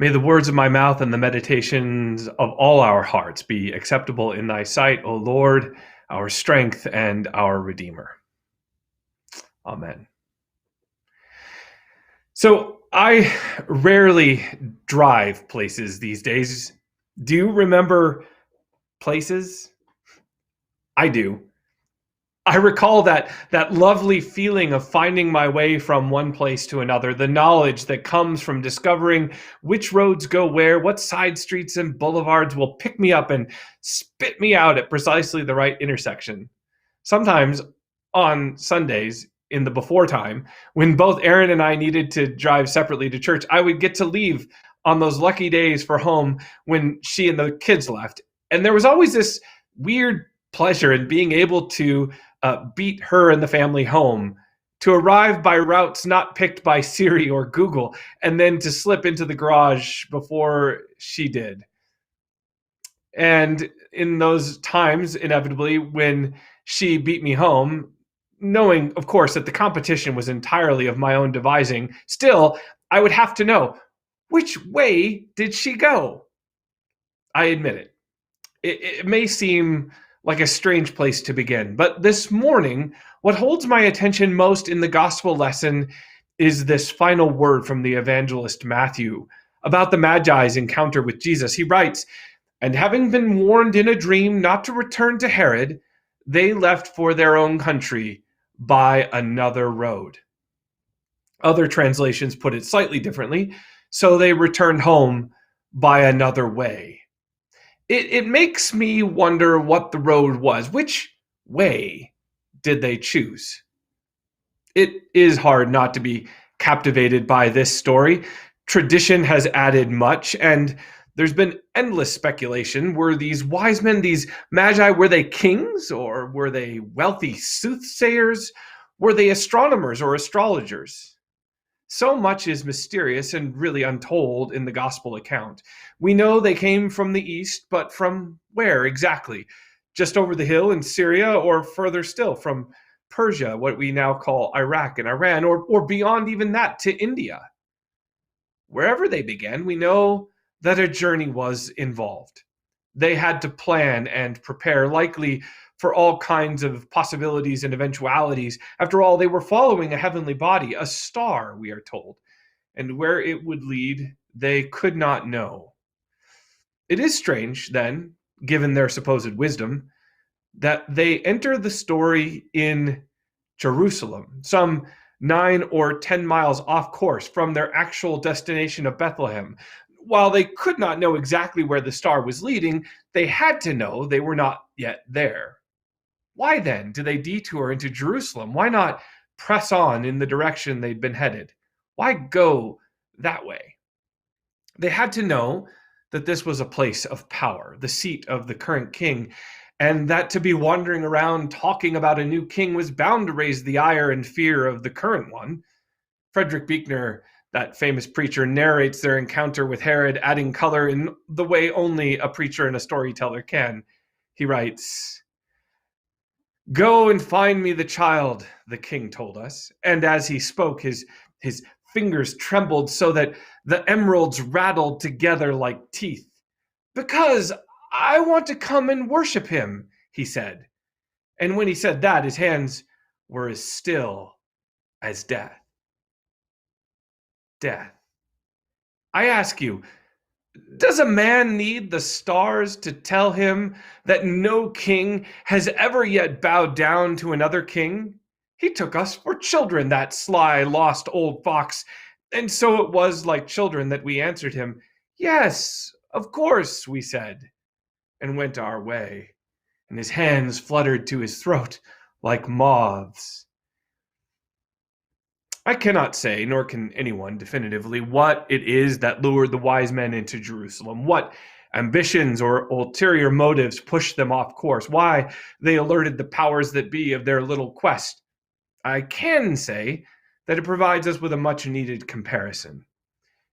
May the words of my mouth and the meditations of all our hearts be acceptable in thy sight, O Lord, our strength and our Redeemer. Amen. So I rarely drive places these days. Do you remember places? I do. I recall that lovely feeling of finding my way from one place to another, the knowledge that comes from discovering which roads go where, what side streets and boulevards will pick me up and spit me out at precisely the right intersection. Sometimes on Sundays in the before time, when both Erin and I needed to drive separately to church, I would get to leave on those lucky days for home when she and the kids left. And there was always this weird pleasure in being able to beat her and the family home, to arrive by routes not picked by Siri or Google, and then to slip into the garage before she did. And in those times, inevitably, when she beat me home, knowing, of course, that the competition was entirely of my own devising, still, I would have to know, which way did she go? I admit it. It may seem like a strange place to begin, but this morning, what holds my attention most in the gospel lesson is this final word from the evangelist Matthew about the Magi's encounter with Jesus. He writes, "And having been warned in a dream not to return to Herod, they left for their own country by another road." Other translations put it slightly differently. So they returned home by another way. It makes me wonder what the road was. Which way did they choose? It is hard not to be captivated by this story. Tradition has added much, and there's been endless speculation. Were these wise men, these magi, were they kings, or were they wealthy soothsayers? Were they astronomers or astrologers? So much is mysterious and really untold in the gospel account. We know they came from the east, but from where exactly? Just over the hill in Syria, or further still from Persia, what we now call Iraq and Iran, or beyond even that to India? Wherever they began, we know that a journey was involved. They had to plan and prepare, likely for all kinds of possibilities and eventualities. After all, they were following a heavenly body, a star, we are told, and where it would lead, they could not know. It is strange, then, given their supposed wisdom, that they enter the story in Jerusalem, some 9 or 10 miles off course from their actual destination of Bethlehem. While they could not know exactly where the star was leading, they had to know they were not yet there. Why then do they detour into Jerusalem? Why not press on in the direction they'd been headed? Why go that way? They had to know that this was a place of power, the seat of the current king, and that to be wandering around talking about a new king was bound to raise the ire and fear of the current one. Frederick Buechner, that famous preacher, narrates their encounter with Herod, adding color in the way only a preacher and a storyteller can. He writes, "Go and find me the child," the king told us. And as he spoke, his fingers trembled so that the emeralds rattled together like teeth. "Because I want to come and worship him," he said. And when he said that, his hands were as still as death. Death. I ask you, does a man need the stars to tell him that no king has ever yet bowed down to another king? He took us for children, that sly, lost old fox, and so it was like children that we answered him. "Yes, of course," we said, and went our way, and his hands fluttered to his throat like moths. I cannot say, nor can anyone definitively, what it is that lured the wise men into Jerusalem, what ambitions or ulterior motives pushed them off course, why they alerted the powers that be of their little quest. I can say that it provides us with a much needed comparison.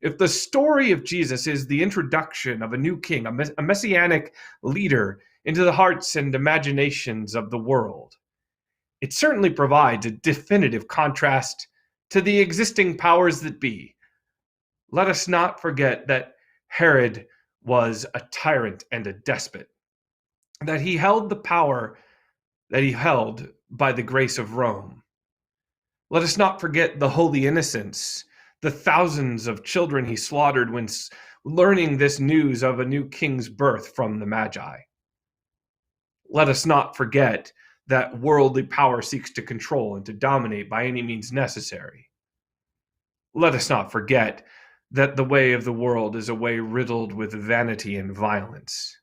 If the story of Jesus is the introduction of a new king, a messianic leader into the hearts and imaginations of the world, it certainly provides a definitive contrast to the existing powers that be. Let us not forget that Herod was a tyrant and a despot, that he held the power that he held by the grace of Rome. Let us not forget the holy innocents, the thousands of children he slaughtered when learning this news of a new king's birth from the Magi. Let us not forget that worldly power seeks to control and to dominate by any means necessary. Let us not forget that the way of the world is a way riddled with vanity and violence.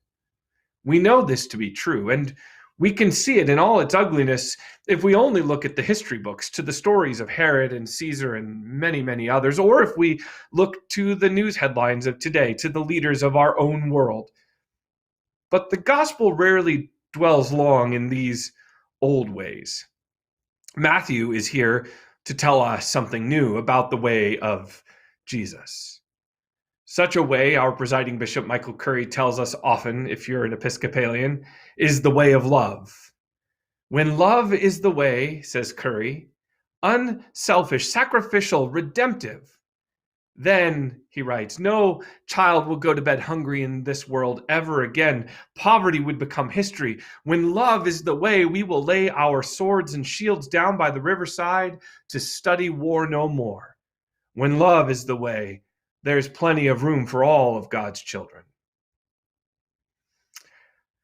We know this to be true, and we can see it in all its ugliness if we only look at the history books, to the stories of Herod and Caesar and many, many others, or if we look to the news headlines of today, to the leaders of our own world. But the gospel rarely dwells long in these old ways. Matthew is here to tell us something new about the way of Jesus. Such a way, our presiding bishop Michael Curry tells us often, if you're an Episcopalian, is the way of love. When love is the way, says Curry, unselfish, sacrificial, redemptive, then, he writes, no child will go to bed hungry in this world ever again. Poverty would become history. When love is the way, we will lay our swords and shields down by the riverside to study war no more. When love is the way, there's plenty of room for all of God's children.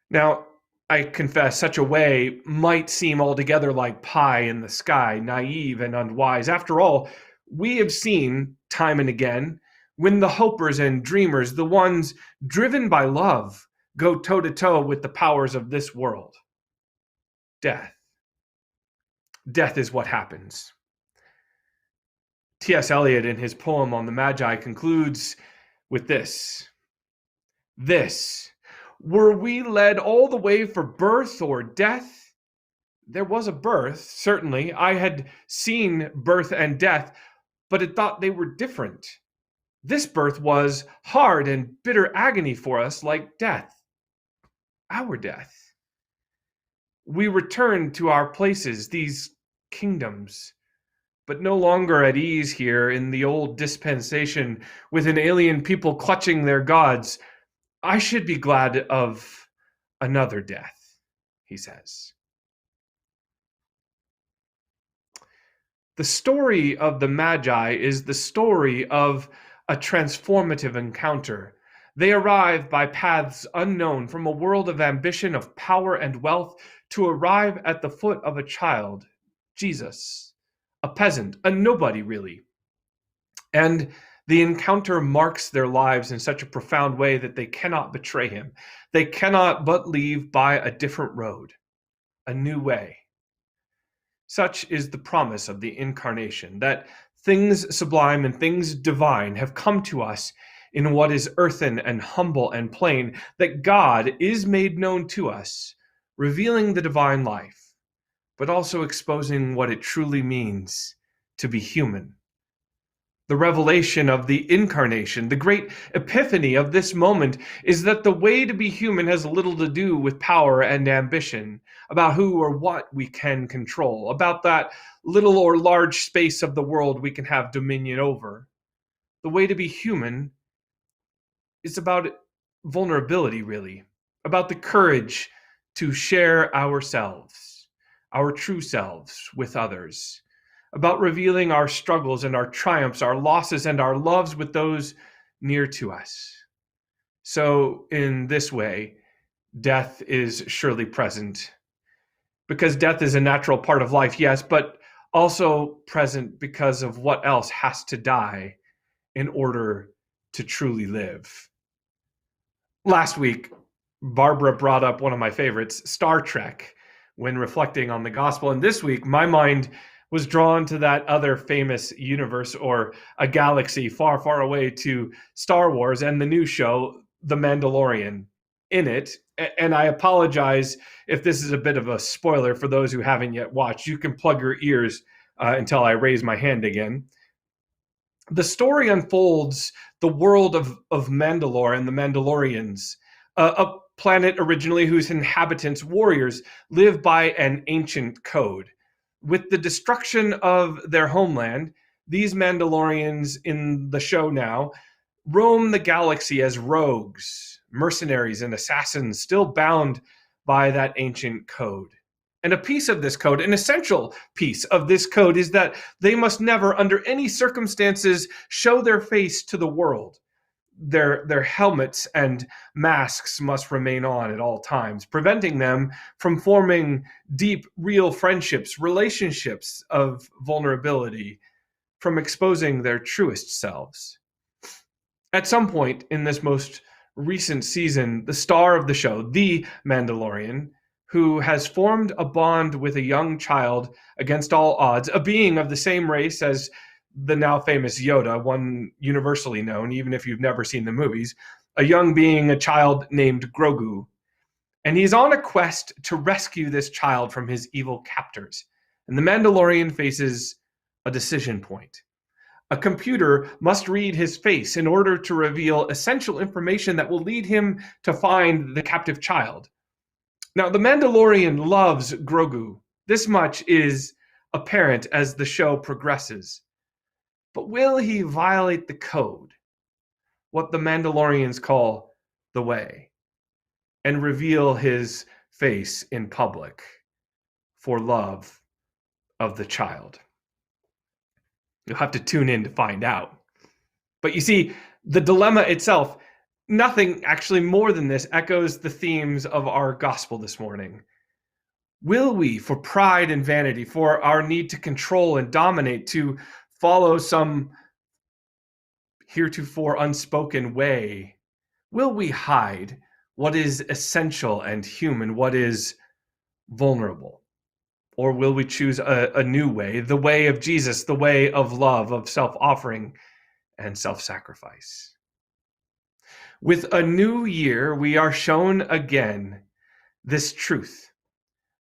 Now, I confess, such a way might seem altogether like pie in the sky, naive and unwise. After all, we have seen time and again when the hopers and dreamers, the ones driven by love, go toe-to-toe with the powers of this world. Death. Death is what happens. T.S. Eliot, in his poem on the Magi, concludes with this. This, were we led all the way for birth or death? There was a birth, certainly. I had seen birth and death, but had thought they were different. This birth was hard and bitter agony for us, like death, our death. We returned to our places, these kingdoms, but no longer at ease here in the old dispensation with an alien people clutching their gods. I should be glad of another death, he says. The story of the Magi is the story of a transformative encounter. They arrive by paths unknown from a world of ambition, of power and wealth, to arrive at the foot of a child, Jesus, a peasant, a nobody really. And the encounter marks their lives in such a profound way that they cannot betray him. They cannot but leave by a different road, a new way. Such is the promise of the incarnation, that things sublime and things divine have come to us in what is earthen and humble and plain, that God is made known to us, revealing the divine life, but also exposing what it truly means to be human. The revelation of the incarnation, the great epiphany of this moment, is that the way to be human has little to do with power and ambition, about who or what we can control, about that little or large space of the world we can have dominion over. The way to be human is about vulnerability, really, about the courage to share ourselves, our true selves, with others, about revealing our struggles and our triumphs, our losses and our loves with those near to us. So in this way, death is surely present, because death is a natural part of life, yes, but also present because of what else has to die in order to truly live. Last week, Barbara brought up one of my favorites, Star Trek, when reflecting on the gospel. And this week, my mind was drawn to that other famous universe, or a galaxy far, far away, to Star Wars and the new show, The Mandalorian. In it, and I apologize if this is a bit of a spoiler for those who haven't yet watched. You can plug your ears until I raise my hand again. The story unfolds the world of Mandalore and the Mandalorians, a planet originally whose inhabitants, warriors, live by an ancient code. With the destruction of their homeland, these Mandalorians in the show now roam the galaxy as rogues, mercenaries, and assassins, still bound by that ancient code. And a piece of this code, an essential piece of this code, is that they must never, under any circumstances, show their face to the world. Their helmets and masks must remain on at all times, preventing them from forming deep, real friendships, relationships of vulnerability, from exposing their truest selves. At some point in this most recent season, the star of the show, The Mandalorian, who has formed a bond with a young child against all odds, a being of the same race as the now famous Yoda, one universally known, even if you've never seen the movies, a young being, a child named Grogu. And he's on a quest to rescue this child from his evil captors. And the Mandalorian faces a decision point. A computer must read his face in order to reveal essential information that will lead him to find the captive child. Now, the Mandalorian loves Grogu. This much is apparent as the show progresses. But will he violate the code, what the Mandalorians call the way, and reveal his face in public for love of the child? You'll have to tune in to find out. But you see, the dilemma itself, nothing actually more than this, echoes the themes of our gospel this morning. Will we, for pride and vanity, for our need to control and dominate, to follow some heretofore unspoken way, will we hide what is essential and human, what is vulnerable? Or will we choose a new way, the way of Jesus, the way of love, of self-offering and self-sacrifice? With a new year, we are shown again this truth,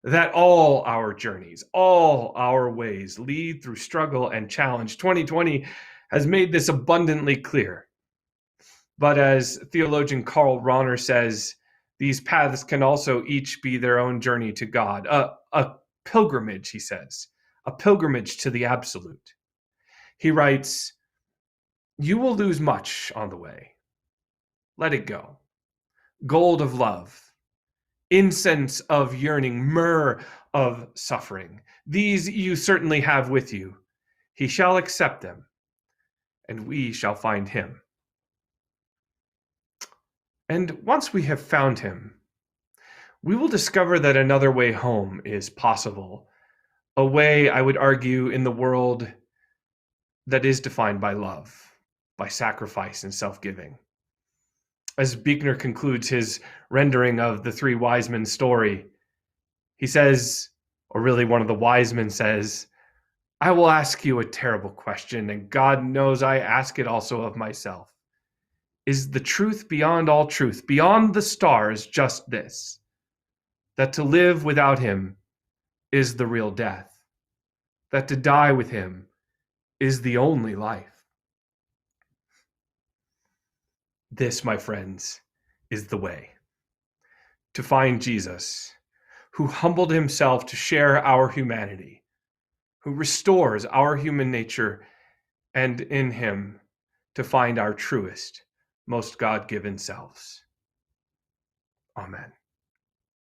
that all our journeys, all our ways lead through struggle and challenge. 2020 has made this abundantly clear. But as theologian Karl Rahner says, these paths can also each be their own journey to God, a pilgrimage, he says, a pilgrimage to the absolute. He writes, "You will lose much on the way. Let it go. Gold of love, incense of yearning, myrrh of suffering. These you certainly have with you. He shall accept them, and we shall find him." And once we have found him, we will discover that another way home is possible. A way, I would argue, in the world that is defined by love, by sacrifice and self-giving. As Buechner concludes his rendering of the three wise men story, he says, or really one of the wise men says, "I will ask you a terrible question, and God knows I ask it also of myself. Is the truth beyond all truth, beyond the stars, just this, that to live without him is the real death, that to die with him is the only life?" This, my friends, is the way to find Jesus, who humbled himself to share our humanity, who restores our human nature, and in him to find our truest, most God-given selves. Amen.